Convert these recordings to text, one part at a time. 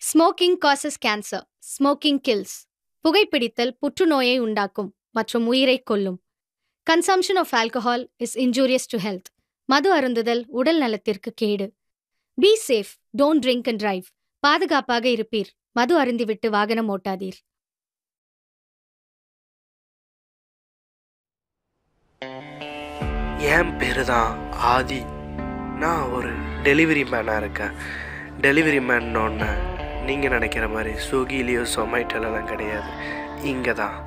Smoking causes cancer. Smoking kills. புகைப்பிடித்தல் புற்றுநோயை உண்டாக்கும் மற்றும் உயிரைக் கொல்லும். Consumption of alcohol is injurious to health. மது அருந்துதல் உடல் நலத்திற்கு கேடு. Be safe, don't drink and drive. பாதுகாப்பாக இருப்பீர். மது அருந்திவிட்டு வாகனம் ஓட்டாதீர். என் பேரு தான் ஆதி. நான் ஒரு டெலிவரி மேனாக இருக்கேன். டெலிவரி மேன்னொன்னே நீங்கள் நினைக்கிற மாதிரி ஸ்விக்கிலேயோ சொமேட்டோலாம் கிடையாது. இங்கே தான்,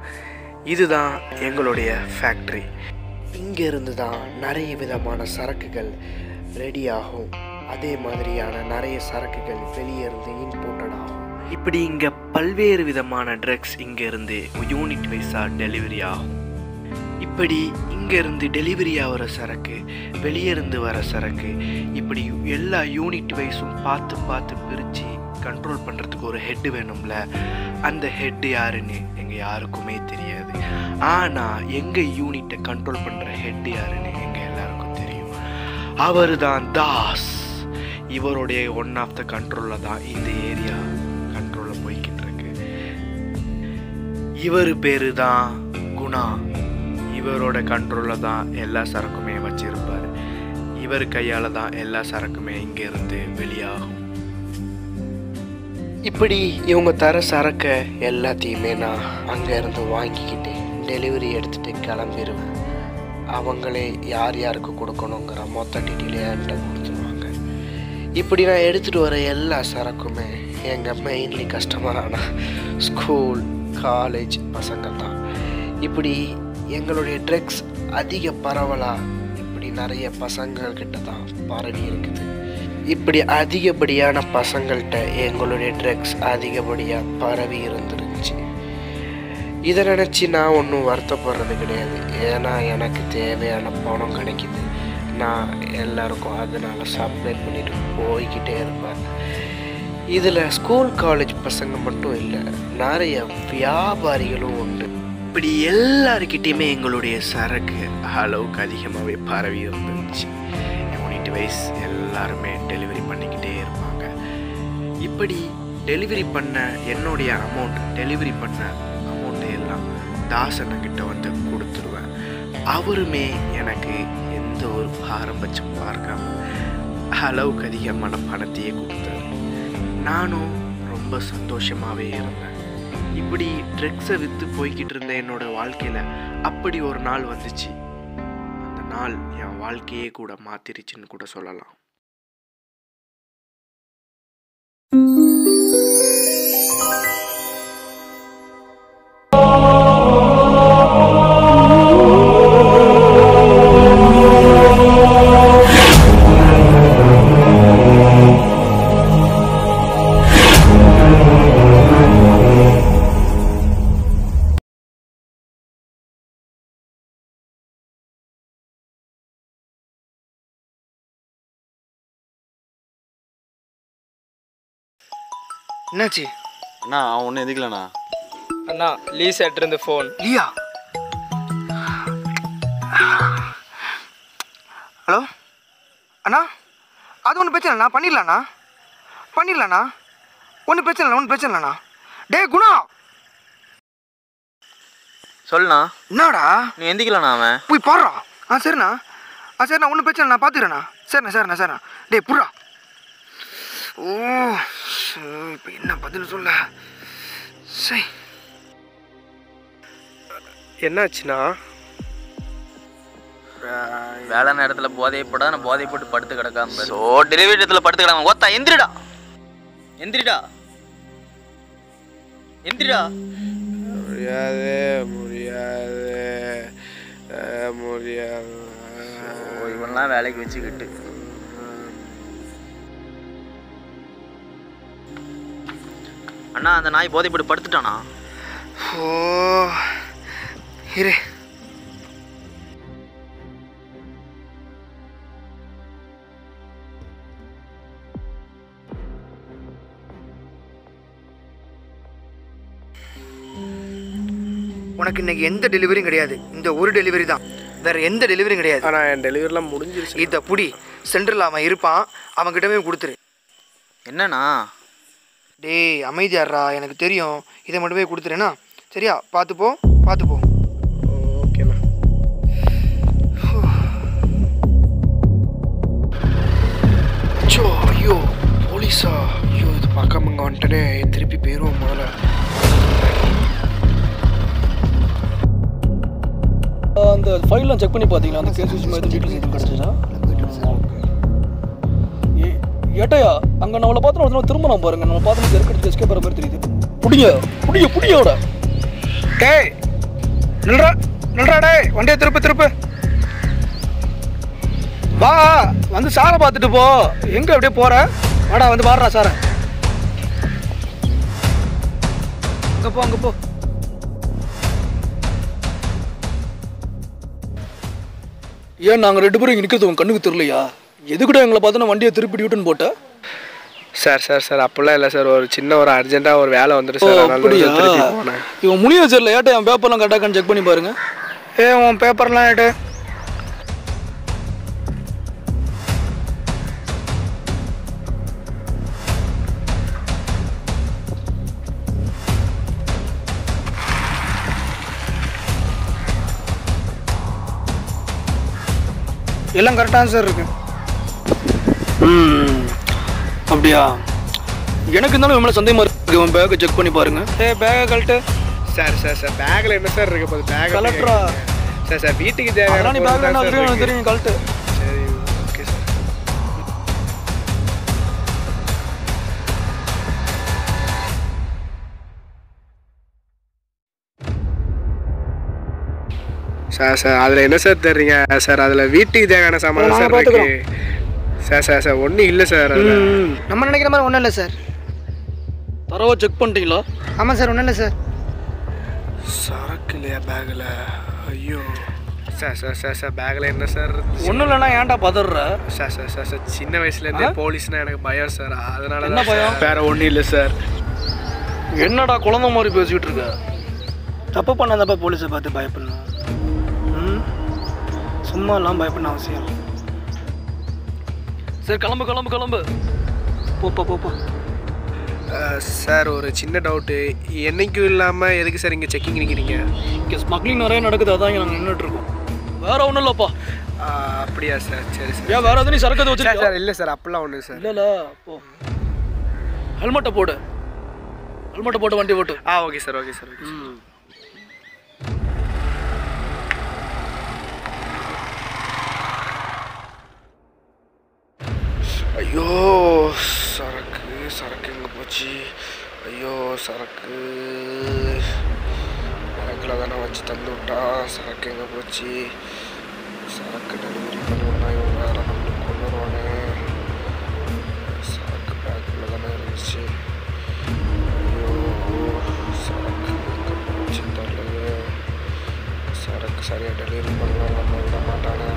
இதுதான் எங்களுடைய ஃபேக்ட்ரி. இங்கேருந்து தான் நிறைய விதமான சரக்குகள் ரெடி ஆகும். அதே மாதிரியான நிறைய சரக்குகள் வெளியே இருந்து இம்போர்ட்டட் ஆகும். இப்படி இங்கே பல்வேறு விதமான ட்ரக்ஸ் இங்கேருந்து யூனிட் வைஸாக டெலிவரி ஆகும். இப்படி இங்கேருந்து டெலிவரி ஆகிற சரக்கு, வெளியே இருந்து வர சரக்கு, இப்படி எல்லா யூனிட் வைஸும் பார்த்து பார்த்து பிரித்து கண்ட்ரோல் பண்ணுறதுக்கு ஒரு ஹெட்டு வேணும்ல. அந்த ஹெட்டு யாருன்னு எங்கள் யாருக்குமே தெரியாது. ஆனால் எங்கள் யூனிட்டை கண்ட்ரோல் பண்ணுற ஹெட்டு யாருன்னு எங்கள் எல்லாருக்கும் தெரியும். அவர் தான் தாஸ். இவருடைய ஒன் ஆஃப் த கண்ட்ரோலில் தான் இந்த ஏரியா கண்ட்ரோலில் போய்கிட்டு இருக்கு. இவர் பேர் தான் குணா. இவரோட கண்ட்ரோலில் தான் எல்லா சரக்குமே வச்சிருப்பார். இவர் கையால் தான் எல்லா சரக்குமே இங்கேருந்து வெளியாகும். இப்படி இவங்க தர சரக்கை எல்லாத்தையுமே நான் அங்கேருந்து வாங்கிக்கிட்டு டெலிவரி எடுத்துகிட்டு கிளம்பிடுவேன். அவங்களே யார் யாருக்கு கொடுக்கணுங்கிற மொத்த டீட்டெயிலே என்கிட்ட கொடுத்துருவாங்க. இப்படி நான் எடுத்துகிட்டு வர எல்லா சரக்குமே எங்கள் மெயின்லி கஸ்டமரான ஸ்கூல், காலேஜ் பசங்க தான். இப்படி எங்களுடைய ட்ரக்ஸ் அதிக பரவலாக இப்படி நிறைய பசங்கள்கிட்ட தான் பரவி இருக்குது. இப்படி அதிகப்படியான பசங்கள்கிட்ட எங்களுடைய ட்ரக்ஸ் அதிகப்படியாக பரவி இருந்துருந்துச்சு. இதை நினச்சி நான் ஒன்றும் வருத்தப்படுறது கிடையாது. ஏன்னா எனக்கு தேவையான பணம் கிடைக்கிது. நான் எல்லாருக்கும் அதனால் சப்ளை பண்ணிட்டு போய்கிட்டே இருப்பேன். இதில் ஸ்கூல், காலேஜ் பசங்க மட்டும் இல்லை, நிறைய வியாபாரிகளும் உண்டு. இப்படி எல்லாருக்கிட்டேயுமே எங்களுடைய சரக்கு அளவுக்கு அதிகமாகவே பரவி இருந்துச்சு. யூனிட் வைஸ் எல்லாருமே டெலிவரி பண்ணிக்கிட்டே இருப்பாங்க. இப்படி டெலிவரி பண்ண என்னுடைய அமௌண்ட், டெலிவரி பண்ண அமௌண்ட்டை எல்லாம் தாசனக்கிட்ட வந்து கொடுத்துருவேன். அவருமே எனக்கு எந்த ஒரு பாரபட்சம் பார்க்காம அளவுக்கு அதிகமான பணத்தையே கொடுத்தாரு. நானும் ரொம்ப சந்தோஷமாகவே இருந்தேன். இப்படி ட்ரக்ஸை விற்று போய்கிட்டு இருந்த என்னோட வாழ்க்கையில் அப்படி ஒரு நாள் வந்துச்சு. அந்த நாள் என் வாழ்க்கையே கூட மாத்திருச்சுன்னு கூட சொல்லலாம். என்னாச்சு அண்ணா? அவன் ஒன்றும் எதுக்கலண்ணா. அண்ணா லீஸ் இருந்து ஃபோன். லியா, ஹலோ அண்ணா. அது ஒன்றும் பிரச்சனை இல்லைண்ணா, பண்ணிடலாண்ணா. ஒன்றும் பிரச்சனை இல்லைண்ணா. டே குணா, சொல்லுண்ணா. என்னடா நீ எந்திக்கலண்ணா? அவன் போய் பாடுறா. சரிண்ணா, ஒன்றும் பிரச்சனை இல்லை, நான் பார்த்துக்கிறேண்ணா. சரிண்ணா. டே புறா. ஓ, இப்போ என்ன பதில் சொல்ல? சரி, என்னாச்சுண்ணா? வேலை நேரத்தில் போதையை போட நான் போதை போட்டு படுத்து கிடக்காம டெலிவரி இடத்துல படுத்து கிடக்காம ஓத்தா எந்திரிடா. முடியாது. இவன்லாம் வேலைக்கு வச்சுக்கிட்டு அண்ணா, அந்த நாய் போதை போட்டு படுத்துட்டானா? ஓ இரு. உனக்கு இன்னைக்கு எந்த டெலிவரியும் கிடையாது. இந்த ஒரு டெலிவரி தான், வேற எந்த டெலிவரியும் கிடையாது. ஆனால் என் டெலிவரிலாம் முடிஞ்சிருச்சு. இதை புடி, சென்டரில் அவன் இருப்பான், அவன்கிட்டவே கொடுத்துரு. என்னண்ணா டேய் அமைதியாடுறா, எனக்கு தெரியும். இதை மட்டும் போய் கொடுத்துறேன்னா சரியா? பார்த்துப்போ பார்த்துப்போ. ஓகேண்ணா. அச்சோ, ஐயோ போலீஸா? ஐயோ இது பார்க்காம இங்கே வந்துட்டனே, திருப்பி போயிடுவோம் முதல்ல. அந்த ஃபைல்லாம் செக் பண்ணி பார்த்தீங்களா? அந்த கேஸ் விஷயமா எதுவும் டீட்டெயில்ஸ் எதுவும் கிடச்சிச்சா? ஏட்டையா அங்கே நம்மளை பார்த்து ஒருத்தர் திரும்ப நான் பாருங்க, நம்ம பார்த்து இருக்கிறது எஸ்கே போகிற மாதிரி தெரியுது. புடியோட டேய் நில்றா நில்றா, டேய் வண்டியை திருப்பு. வா வந்து சாரை பார்த்துட்டு போ. எங்கே அப்படியே போகிற? வாடா வந்து பாடுறா சாரை. அங்கே போ. ஏன் நாங்கள் 2 பேரும் இங்கே நிற்கிறது உங்க கண்ணுக்கு தெரியலையா? எதுக்கிட்ட எங்களை பார்த்து நான் வண்டியை திருப்பி டியூட்டன் போட்டேன்? சார் அப்படிலாம் இல்லை சார். ஒரு சின்ன அர்ஜென்ட்டாக ஒரு வேலை வந்துட்டு சார். அப்படியா? போனேன். இவன் முனிய சரியில்லை. ஏட்டா என் பேப்பர்லாம் கரெக்டாக செக் பண்ணி பாருங்க. உன் பேப்பர்லாம் ஏட்டு. எல்லாம் கரெக்டாக சார் இருக்கு. அப்படியா? எனக்கு இருந்தாலும் இவன் மேலே சந்தேகமாக இருக்கு. இவன் பேக்கை செக் பண்ணி பாருங்க. பேக்கை கழட்டு. சார் பேக்கில் என்ன சார் இருக்கு? போது பேக் கலெக்டரா? சார் வீட்டுக்கு தேவையான நீ பேக்கில் என்ன தெரியும்? தெரியும், கழட்டு. சரி ஓகே சார். அதில் என்ன சார் தர்றீங்க சார்? அதில் வீட்டுக்கு தேவையான சாமான் சார் இருக்கு. சார் ஒன்றும் இல்லை சார். நம்ம நினைக்கிற மாதிரி ஒன்றும் இல்லை சார். தரவா செக் பண்ணிட்டீங்களா? ஆமாம் சார், ஒன்றும் இல்லை சார். சரக்கு இல்லையா பேக்கில்? ஐயோ சார் பேக்கில் என்ன சார்? ஒன்றும் இல்லைன்னா ஏன்டா பதற? சார் சின்ன வயசுலேருந்தே போலீஸ்னால் எனக்கு பயம் சார். அதனால என்ன பயம்? வேறு ஒன்றும் இல்லை சார். என்னடா குழந்தை மாதிரி பேசிக்கிட்டு இருக்க? தப்பு பண்ணாதப்பா போலீஸை பார்த்து பயப்படணும். சும்மா எல்லாம் பயப்பட அவசியம் இல்லை. சரி கிளம்பு. போப்பா. சார் ஒரு சின்ன டவுட்டு. என்னைக்கும் இல்லாமல் எதுக்கு சார் இங்கே செக்கிங் நிற்கிறீங்க? இங்கே ஸ்மக்லிங் நிறைய நடக்குது, அதான் இங்கே நாங்கள் நின்றுட்டுருக்கோம். வேற ஒன்றும் இல்லைப்பா. அப்படியா சார்? சரி சார். ஏன் வேற எதுவும் நீ சரக்கு வச்சுருக்கா? சார் இல்லை சார், அப்படிலாம் ஒன்று சார். இல்லை போ. ஹெல்மெட்டை போட்டு வண்டி ஓட்டு. Okay sir. ஐயோ சரக்கு எங்கே போச்சு? ஐயோ சரக்கு பேக்கில் தானே வச்சு தந்து விட்டான். சரக்கு எங்கே போச்சு? சரக்கு டெலிவரி பண்ணுவோன்னா இவன் வேறு நம்மளுக்கு கொண்டு வருவானே. சரக்கு பேக்கில் தானே இருந்துச்சு. ஐயோ சரக்கு எங்கே போச்சு தெரியலையே. சரக்கு சரியாக டெலிவரி பண்ணலாம் நம்ம விட மாட்டானே.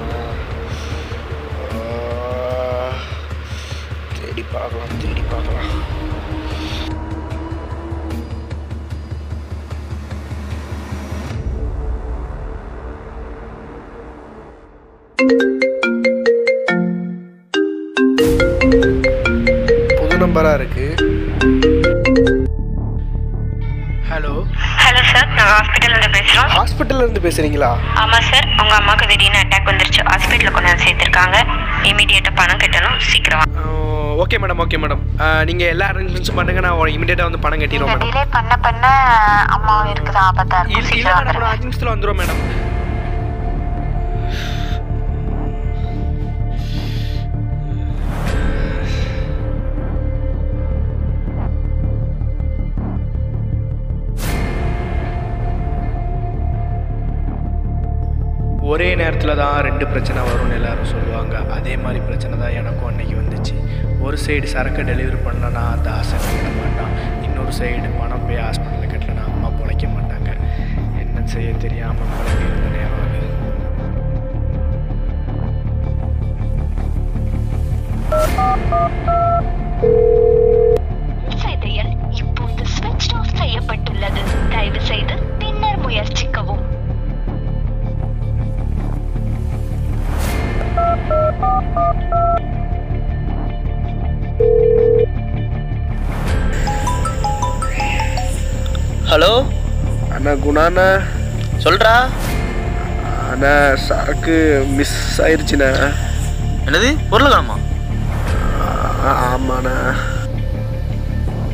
தேடி பார்க்கலாம். புது நம்பராக இருக்கு. ஹலோ சார், நாங்கள் ஹாஸ்பிட்டல்லேருந்து பேசுகிறோம். ஹாஸ்பிட்டல்லேருந்து பேசுகிறீங்களா? ஆமாம் சார், உங்கள் அம்மாவுக்கு திடீர்னு அட்டாக் வந்துருச்சு. ஹாஸ்பிட்டலில் கொண்டு வந்து சேர்த்துருக்காங்க. இமீடியட்டாக பணம் கட்டணும், சீக்கிரம். Okay madam. நீங்கள் எல்லா அரேஞ்ச்மெண்ட்ஸும் பண்ணுங்கள். நான் இமீடியட்டாக வந்து பணம் கட்டிடுவோம் மேடம். டிலே பண்ண அம்மா இருக்குது ஆபத்தா இருக்கும். இல்லை மேடம், 5 நிமிஷத்தில் வந்துடுவோம் மேடம். ஒரே நேரத்தில் தான் 2 பிரச்சனை வரும்னு எல்லாரும் சொல்லுவாங்க. அதே மாதிரி பிரச்சனை தான் எனக்கும் அன்றைக்கி வந்துச்சு. ஒரு சைடு சரக்கு டெலிவரி பண்ணலன்னா அந்த ஆசை கட்ட மாட்டான். இன்னொரு சைடு பணம் போய் ஹாஸ்பிட்டலில் கட்டலைன்னா அம்மா பிழைக்க மாட்டாங்க. என்ன செய்ய தெரியாமல் குழம்பு இருந்த நேரம் அது. செய்தியில் இப்போது ஸ்விட்ச் ஆஃப் செய்யப்பட்டுள்ளது. தயவு செய்து பின்னர் முயற்சிக்கவும். ஹலோ அண்ணா குணாண்ணா. சொல்றா. அண்ணா சரக்கு மிஸ் ஆயிடுச்சுண்ணா. என்னது பொருள் காணுமா? ஆமாண்ணா.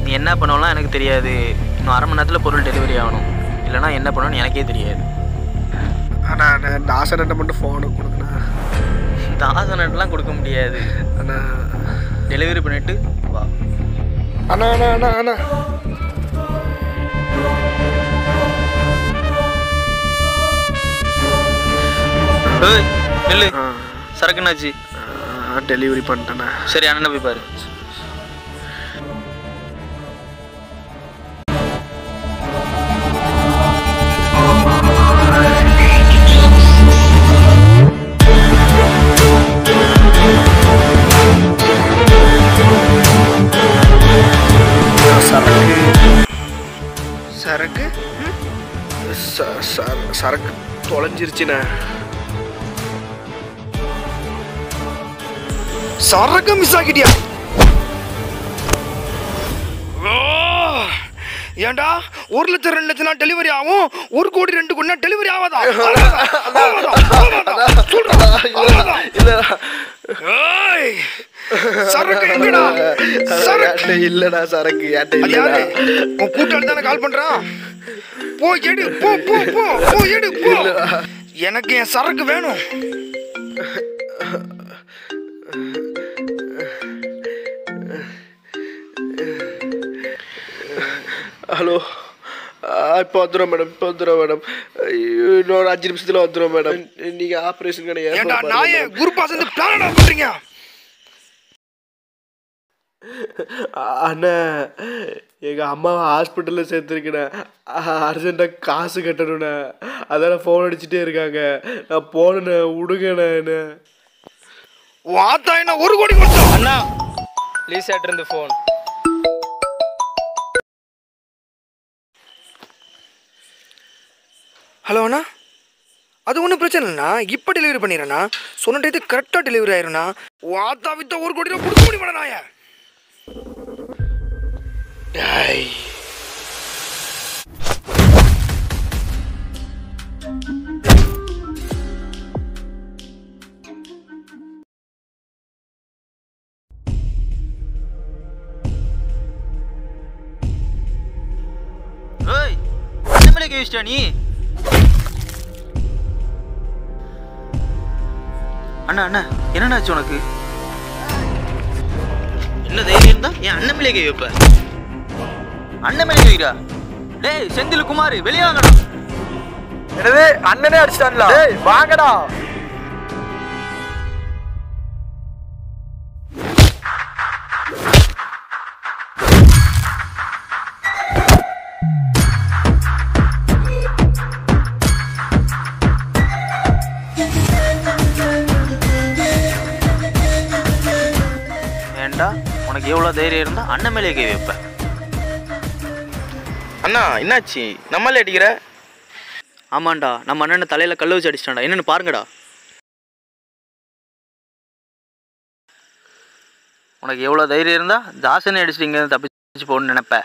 நீ என்ன பண்ணுவலாம் எனக்கு தெரியாது. இன்னும் 1/2 மணி நேரத்தில் பொருள் டெலிவரி ஆகணும். இல்லைனா என்ன பண்ணுவேன்னு எனக்கே தெரியாது. அண்ணா அண்ணா தாசன்ட்ட மட்டும் ஃபோனை கொடுங்கண்ணா. தாசனட்லாம் கொடுக்க முடியாது. அண்ணா டெலிவரி பண்ணிட்டு வா. அண்ணா அண்ணா அண்ணா அண்ணா ஏய் இல்லை சரக்குன்னாச்சு. டெலிவரி பண்ணிட்டேண்ணா. சரி அண்ணனை போய் பாரு. சரக்கு சரக்கு தொலைஞ்சிருச்சுண்ணே. சரக்கு மிஸ் ஆகிட்டியா? ஏண்டா 1 லட்சம் 2 லட்சம் டெலிவரி ஆகும், 1 கோடி 2 கோடி டெலிவரி ஆகாதா? சரக்கு எங்கடா? சரக்கு இல்லடா. சரக்கு உன் கூட்டாளி தானே கால் பண்றான். போ எடு, போ போ போ போ எடு போ. எனக்கு என் சரக்கு வேணும். ஹலோ இப்போ வந்துடும் மேடம். இப்போ வந்துடும் மேடம். இன்னொரு 5 நிமிஷத்தில் வந்துடும் மேடம். நீங்கள் ஆப்ரேஷன் ஏண்டா நாயே குரூப்பா சேர்ந்து பிளான் பண்றீங்க? அண்ணா எங்கள் அம்மாவை ஹாஸ்பிட்டலில் சேர்த்துருக்கேண்ணே. அர்ஜென்ட்டாக காசு கட்டணுண்ணே. அதான் ஃபோன் அடிச்சுட்டே இருக்காங்க. நான் போனேண்ணே. விடுங்கண்ணே. என்ன வாத்தா என்ன 1 கோடி கொடுத்தோம். அண்ணா லீசாட்ட இருந்து ஃபோன். ஹலோ அண்ணா, அது ஒன்றும் பிரச்சனை இல்லைண்ணா. இப்போ டெலிவரி பண்ணிடுறேண்ணா. சொன்ன டயத்துக்கு கரெக்டாக டெலிவரி ஆயிருண்ணா. வாத்தா வித்த 1 கோடி ரூபா கொடுக்க முடியுமாண்ணா? நாய ஏய் என்ன மேலே கேவிச்சிட்டா நீ? அண்ணா அண்ணா என்னன்னாச்சு உனக்கு? என்ன தைரியம் இருந்தா என் அண்ணன் மேலே கை வைப்ப? அண்ணன் மேலே கைக்கிறா? டேய் செந்தில் குமார் வெளியே வாங்கடா. என்னது அண்ணனே அடிச்சிட்டான்ல? டேய் வாங்கடா. ஏண்டா உனக்கு எவ்வளோ தைரியம் இருந்தா அண்ணன் மேலே கை வைப்ப? அண்ணா என்னாச்சு? நம்மளே அடிக்கிற? ஆமாண்டா நம்ம அண்ணனை தலையில கல்ல வச்சு அடிச்சிட்டான்டா. என்னன்னு பாருங்கடா. உனக்கு எவ்வளோ தைரியம் இருந்தா தாசனை அடிச்சிட்டீங்க தப்பிச்சு போகணும்னு நினைப்ப?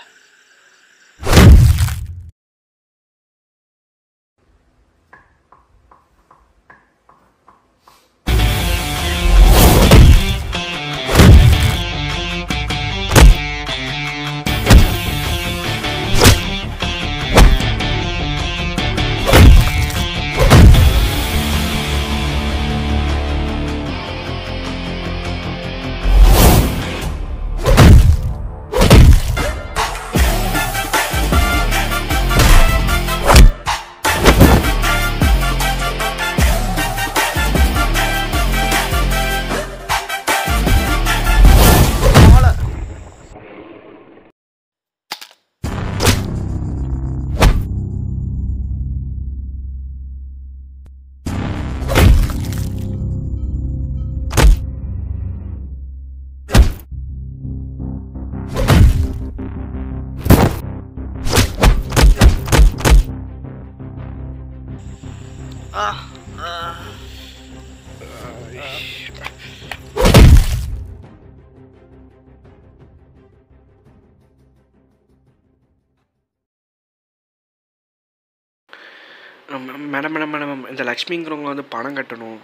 மேடம் மேடம் மேடம் இந்த லக்ஷ்மிங்கிறவங்க வந்து பணம் கட்டணும்.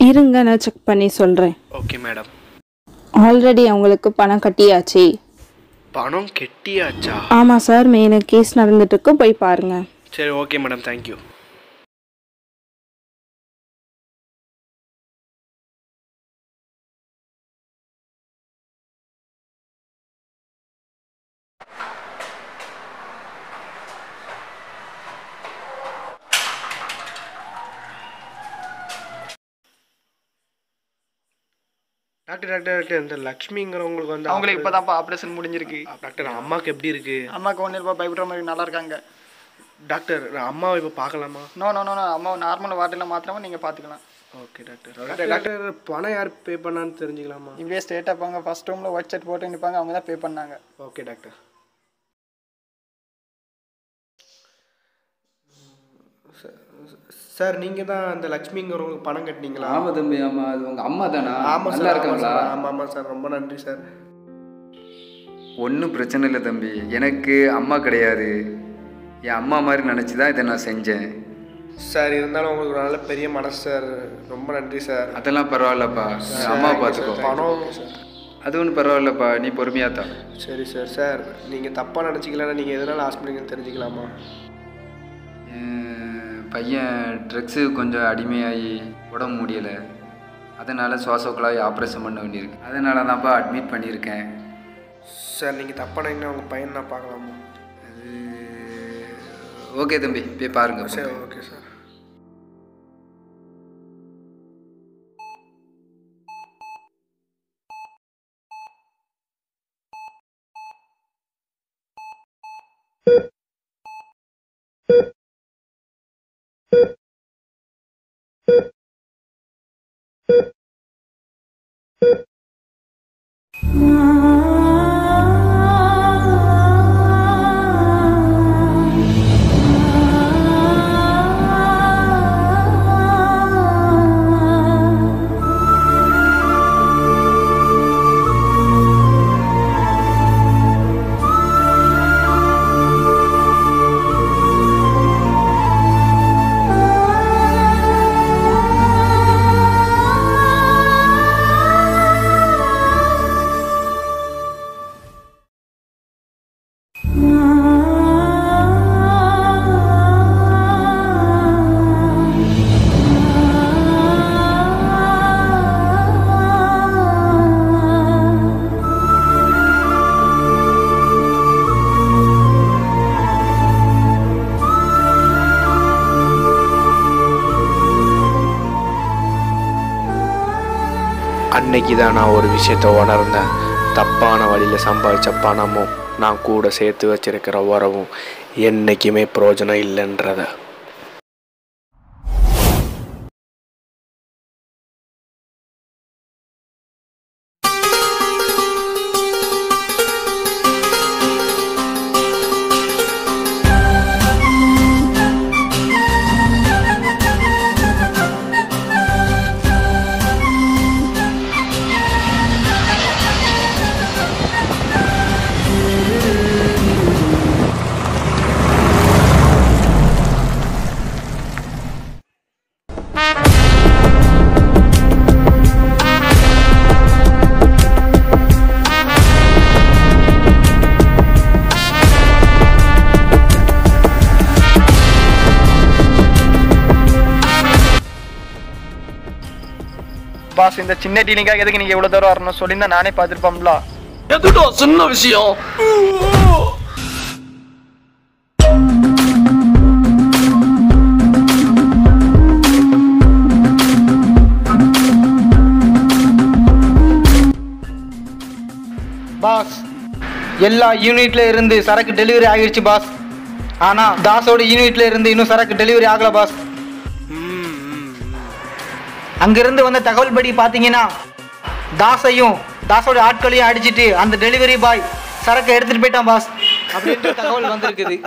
இருங்க, நான் செக் பண்ணி சொல்கிறேன். Okay madam. ஆல்ரெடி அவங்களுக்கு பணம் கட்டியாச்சு. பணம் கெட்டியாச்சா? ஆமாம் சார், மெயின் கேஸ் நடந்துட்டுருக்கு, போய் பாருங்கள். சரி okay madam, thank you. Doctor doctor doctor இந்த லக்ஷ்மிங்கிறவங்களுக்கு வந்து அவங்களுக்கு இப்போதான்ப்பா ஆப்ரேஷன் முடிஞ்சிருக்கு. டாக்டர் அம்மாவுக்கு எப்படி இருக்கு? அம்மாவுக்கு ஒன்றும் இல்லைப்பா, பயப்படுற மாதிரி நல்லா இருக்காங்க. டாக்டர் நான் அம்மாவை இப்போ பார்க்கலாமா? நோ நோ நோ நோ, அம்மா நார்மல் வார்டில் மாத்திரமா நீங்கள் பார்த்துக்கலாம். Okay doctor. டாக்டர் பணம் யார் பே பண்ணான்னு தெரிஞ்சுக்கலாமா? இப்படியே ஸ்ட்ரெயிட்டாக போங்க, ஃபர்ஸ்ட் ரூமில் ஒயிட் ஷர்ட் போட்டு நிற்பாங்க, அவங்க தான் பே பண்ணாங்க. Okay doctor. சார் நீங்கள் தான் அந்த லக்ஷ்மிங்கிறவங்களுக்கு பணம் கட்டினீங்களா? ஆமாம் தம்பி, ஆமாம். அது உங்கள் அம்மா தானா? ஆமாம் நல்லா இருக்காங்களா? ஆமாம் ஆமாம் சார், ரொம்ப நன்றி சார். ஒன்றும் பிரச்சனை இல்லை தம்பி, எனக்கு அம்மா கிடையாது. என் அம்மா மாதிரி நினச்சி தான் இதை நான் செஞ்சேன் சார். இருந்தாலும் உங்களுக்கு ஒரு நல்ல பெரிய மனசு சார், ரொம்ப நன்றி சார். அதெல்லாம் பரவாயில்லப்பா, அம்மாவை பார்த்துக்கோ. பணம் அது ஒன்றும் பரவாயில்லப்பா, நீ பொறுமையாக தான். சரி சார். சார் நீங்கள் தப்பாக நினச்சிக்கலன்னா நீங்கள் எதனால் ஹாஸ்பிட்டலுக்கு தெரிஞ்சுக்கலாமா? பையன் ட்ரக்ஸு கொஞ்சம் அடிமையாகி உடம்பு முடியலை, அதனால் சுவாச குழாய் ஆப்ரேஷன் பண்ண வேண்டியிருக்கு. அதனால தான்ப்பா அட்மிட் பண்ணியிருக்கேன். சார் நீங்கள் தப்பானீங்கன்னா உங்கள் பையன் நான் பார்க்கலாமா? அது ஓகே தம்பி, போய் பாருங்கள். சரி ஓகே சார். அன்னைக்கு தான் நான் ஒரு விஷயத்தை உணர்ந்தேன். தப்பான வழியில் சம்பாதிச்ச பணமும் நான் கூட சேர்த்து வச்சிருக்கிற உறவும் என்றைக்குமே பிரயோஜனம் இல்லைன்றத. பாஸ், இந்த சின்ன டீலிங்காக எதுக்கு நீங்கள் இவ்வளோ தூரம் வரணும் சொல்லியிருந்தா நானே பார்த்துருப்போம்ல. எதுடா சின்ன விஷயம்? பாஸ், எல்லா யூனிட்ல இருந்து சரக்கு டெலிவரி ஆகிடுச்சு பாஸ். ஆனால் தாஸோட யூனிட்ல இருந்து இன்னும் சரக்கு டெலிவரி ஆகலை பாஸ். அங்கிருந்து வந்த தகவல் படி பார்த்தீங்கன்னா தாஸையும் தாஸோட ஆட்களையும் அடிச்சுட்டு அந்த டெலிவரி பாய் சரக்கை எடுத்துட்டு போயிட்டான் பாஸ் அப்படின்ற தகவல் வந்திருக்குது.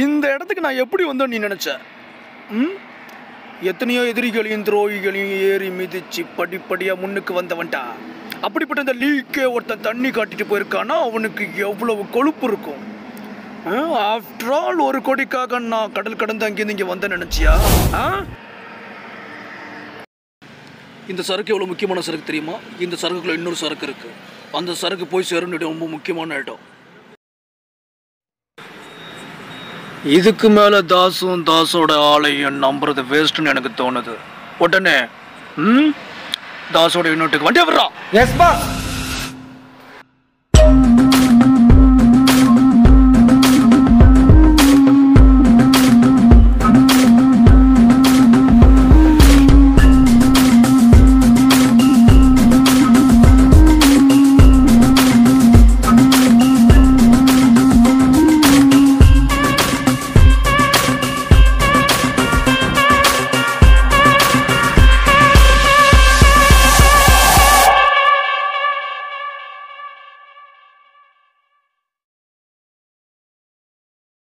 இந்த இடத்துக்கு நான் எப்படி வந்தோம் நீ நினைச்ச? எத்தனையோ எதிரிகளையும் துரோகிகளையும் ஏறி மிதிச்சு படிப்படியாக முன்னுக்கு வந்தவன்டா. அப்படிப்பட்ட இந்த லீக்கே ஒருத்தன் தண்ணி காட்டிட்டு போயிருக்கானா அவனுக்கு எவ்வளவு கொழுப்பு இருக்கும். ஆஃப்டர் ஆல் 1 கோடிக்காக நான் கடல் கடந்து அங்கேருந்து இங்கே வந்தேன் நினைச்சியா? இந்த சரக்கு எவ்வளோ முக்கியமான சரக்கு தெரியுமா? இந்த சரக்குக்குள்ள இன்னொரு சரக்கு இருக்கு. அந்த சரக்கு போய் சேரும் இடம் ரொம்ப முக்கியமான இடம். இதுக்கு மேல தாசோட ஆளையும் நம்புறது வேஸ்ட்னு எனக்கு தோணுது. உடனே தாசோட யூனிட்டுக்கு வண்டியை விடுறா. Yes pass.